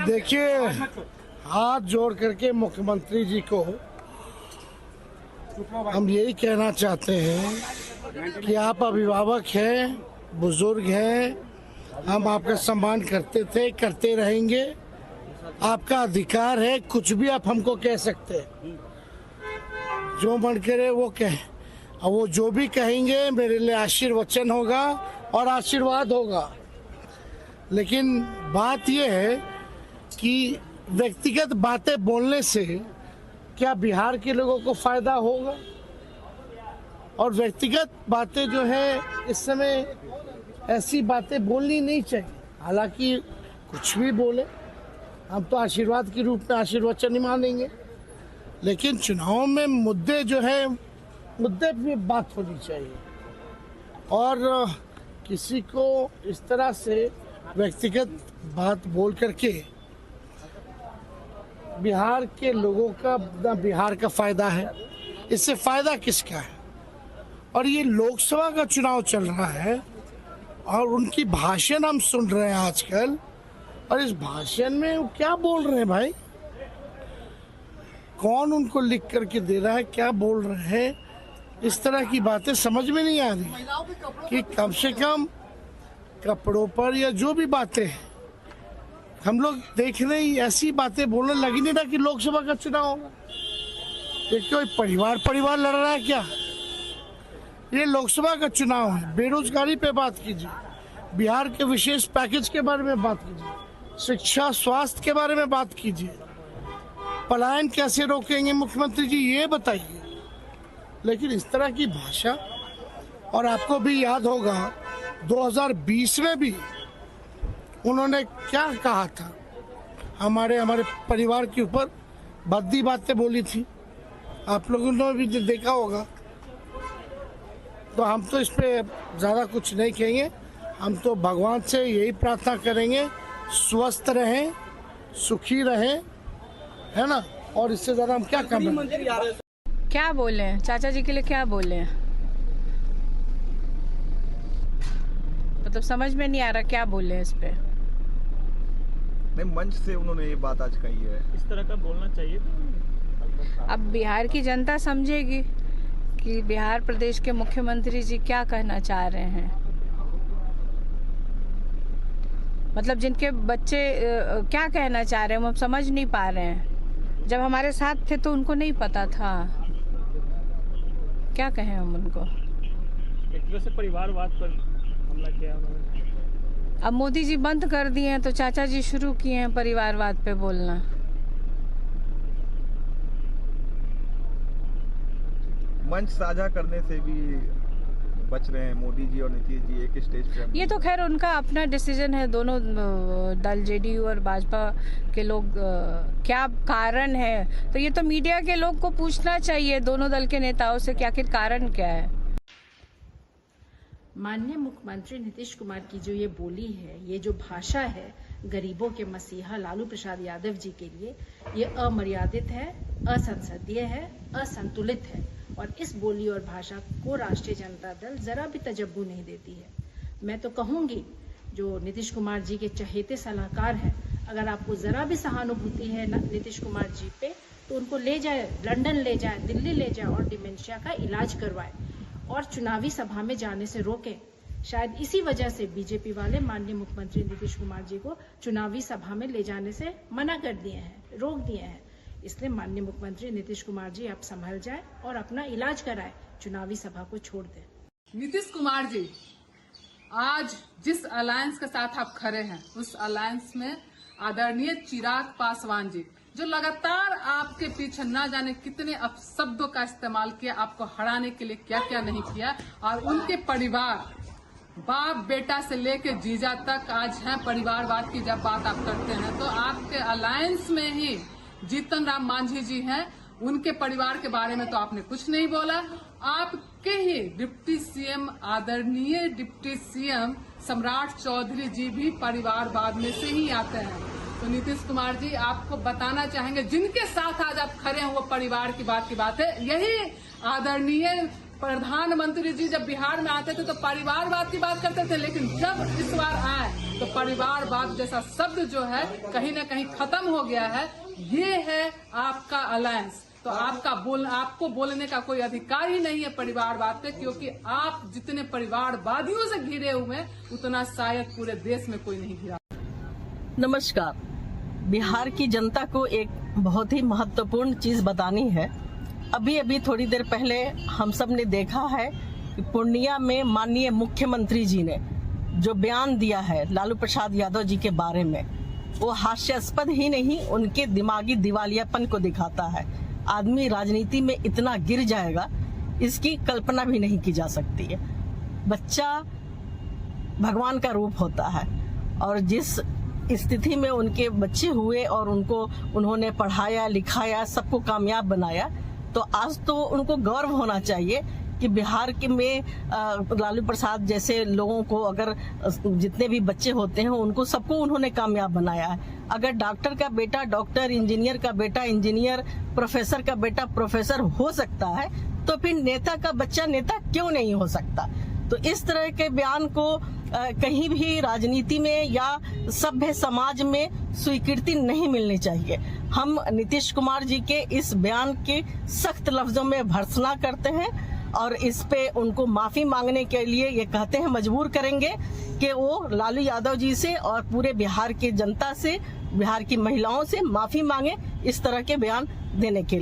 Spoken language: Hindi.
देखिए, हाथ जोड़ करके मुख्यमंत्री जी को हम यही कहना चाहते हैं कि आप अभिभावक हैं, बुजुर्ग हैं, हम आपका सम्मान करते थे, करते रहेंगे। आपका अधिकार है, कुछ भी आप हमको कह सकते हैं, जो मन करे वो कहें, और वो जो भी कहेंगे मेरे लिए आशीर्वचन होगा और आशीर्वाद होगा। लेकिन बात यह है कि व्यक्तिगत बातें बोलने से क्या बिहार के लोगों को फायदा होगा? और व्यक्तिगत बातें जो है इस समय ऐसी बातें बोलनी नहीं चाहिए। हालांकि कुछ भी बोले, हम तो आशीर्वाद के रूप में आशीर्वचन ही मानेंगे, लेकिन चुनाव में मुद्दे जो है, मुद्दे पे बात होनी चाहिए। और किसी को इस तरह से व्यक्तिगत बात बोल करके बिहार के लोगों का ना बिहार का फायदा है, इससे फायदा किसका है? और ये लोकसभा का चुनाव चल रहा है और उनकी भाषण हम सुन रहे हैं आजकल, और इस भाषण में वो क्या बोल रहे हैं भाई? कौन उनको लिख करके दे रहा है, क्या बोल रहे हैं? इस तरह की बातें समझ में नहीं आ रही कि कम से कम कपड़ों पर या जो भी बातें हैं, हम लोग देख रहे हैं ऐसी बातें बोलने लगी नहीं रहा कि लोकसभा का चुनाव होगा। ये कोई परिवार लड़ रहा है क्या? ये लोकसभा का चुनाव है। बेरोजगारी पे बात कीजिए, बिहार के विशेष पैकेज के बारे में बात कीजिए, शिक्षा स्वास्थ्य के बारे में बात कीजिए, पलायन कैसे रोकेंगे मुख्यमंत्री जी ये बताइए। लेकिन इस तरह की भाषा, और आपको भी याद होगा 2020 में भी उन्होंने क्या कहा था, हमारे परिवार के ऊपर भद्दी बातें बोली थी, आप लोगों ने भी देखा होगा। तो हम तो इस पे ज़्यादा कुछ नहीं कहेंगे, हम तो भगवान से यही प्रार्थना करेंगे स्वस्थ रहें, सुखी रहें, है ना। और इससे ज़्यादा हम क्या करें? क्या बोले चाचा जी के लिए, क्या बोले? मतलब समझ में नहीं आ रहा क्या बोले इस पे। नहीं, मंच से उन्होंने ये बात आज कही है, इस तरह का बोलना चाहिए। अब बिहार की जनता समझेगी कि बिहार प्रदेश के मुख्यमंत्री जी क्या कहना चाह रहे हैं। मतलब जिनके बच्चे क्या कहना चाह रहे हैं हम समझ नहीं पा रहे हैं। जब हमारे साथ थे तो उनको नहीं पता था, क्या कहें हम उनको। एक तरह से परिवारवाद पर हमला किया उन्होंने। अब मोदी जी बंद कर दिए हैं तो चाचा जी शुरू किए हैं परिवारवाद पे बोलना। मंच साझा करने से भी बच रहे हैं मोदी जी और नीतीश जी एक स्टेज पे। ये तो खैर उनका अपना डिसीजन है। दोनों दल जेडीयू और भाजपा के लोग क्या कारण है तो ये तो मीडिया के लोग को पूछना चाहिए, दोनों दल के नेताओं से कि आखिर कारण क्या है। माननीय मुख्यमंत्री नीतीश कुमार की जो ये बोली है, ये जो भाषा है गरीबों के मसीहा लालू प्रसाद यादव जी के लिए, ये अमर्यादित है, असंसदीय है, असंतुलित है। और इस बोली और भाषा को राष्ट्रीय जनता दल जरा भी तजब्बू नहीं देती है। मैं तो कहूंगी जो नीतीश कुमार जी के चहेते सलाहकार हैं, अगर आपको जरा भी सहानुभूति है नीतीश कुमार जी पे तो उनको ले जाए, लंदन ले जाए, दिल्ली ले जाए और डिमेंशिया का इलाज करवाए और चुनावी सभा में जाने से रोके। शायद इसी वजह से बीजेपी वाले माननीय मुख्यमंत्री नीतीश कुमार जी को चुनावी सभा में ले जाने से मना कर दिए हैं, रोक दिए हैं। इसलिए माननीय मुख्यमंत्री नीतीश कुमार जी आप संभल जाए और अपना इलाज कराए, चुनावी सभा को छोड़ दें। नीतीश कुमार जी, आज जिस अलायंस के साथ आप खड़े हैं उस अलायंस में आदरणीय चिराग पासवान जी जो लगातार आपके पीछे ना जाने कितने अपशब्दों का इस्तेमाल किया, आपको हराने के लिए क्या क्या नहीं किया, और उनके परिवार बाप बेटा से लेके जीजा तक आज हैं परिवारवाद की जब बात आप करते हैं तो आपके अलायंस में ही जीतन राम मांझी जी हैं, उनके परिवार के बारे में तो आपने कुछ नहीं बोला। आपके ही डिप्टी सीएम आदरणीय डिप्टी सीएम सम्राट चौधरी जी भी परिवारवाद में से ही आते हैं। तो नीतीश कुमार जी आपको बताना चाहेंगे जिनके साथ आज आप खड़े हैं वो परिवार की बात है। यही आदरणीय प्रधानमंत्री जी जब बिहार में आते थे तो परिवारवाद की बात करते थे, लेकिन जब इस बार आए तो परिवारवाद जैसा शब्द जो है कहीं ना कहीं खत्म हो गया है। ये है आपका अलायंस। तो आपको बोलने का कोई अधिकार ही नहीं है परिवारवाद पे, क्योंकि आप जितने परिवारवादियों से घिरे हुए हैं उतना शायद पूरे देश में कोई नहीं घिरा। नमस्कार। बिहार की जनता को एक बहुत ही महत्वपूर्ण चीज बतानी है। अभी थोड़ी देर पहले हम सब ने देखा है कि पूर्णिया में माननीय मुख्यमंत्री जी ने जो बयान दिया है लालू प्रसाद यादव जी के बारे में, वो हास्यास्पद ही नहीं, उनके दिमागी दिवालियापन को दिखाता है। आदमी राजनीति में इतना गिर जाएगा, इसकी कल्पना भी नहीं की जा सकती है। बच्चा भगवान का रूप होता है और जिस स्थिति में उनके बच्चे हुए और उन्होंने पढ़ाया लिखाया, सबको कामयाब बनाया, तो आज तो उनको गर्व होना चाहिए कि बिहार के में लालू प्रसाद जैसे लोगों को, अगर जितने भी बच्चे होते हैं उनको सबको उन्होंने कामयाब बनाया है। अगर डॉक्टर का बेटा डॉक्टर, इंजीनियर का बेटा इंजीनियर, प्रोफेसर का बेटा प्रोफेसर हो सकता है, तो फिर नेता का बच्चा नेता क्यों नहीं हो सकता। तो इस तरह के बयान को कहीं भी राजनीति में या सभ्य समाज में स्वीकृति नहीं मिलनी चाहिए। हम नीतीश कुमार जी के इस बयान के सख्त लफ्जों में भर्त्सना करते हैं और इस पे उनको माफी मांगने के लिए ये कहते हैं, मजबूर करेंगे कि वो लालू यादव जी से और पूरे बिहार की जनता से, बिहार की महिलाओं से माफी मांगे इस तरह के बयान देने के लिए।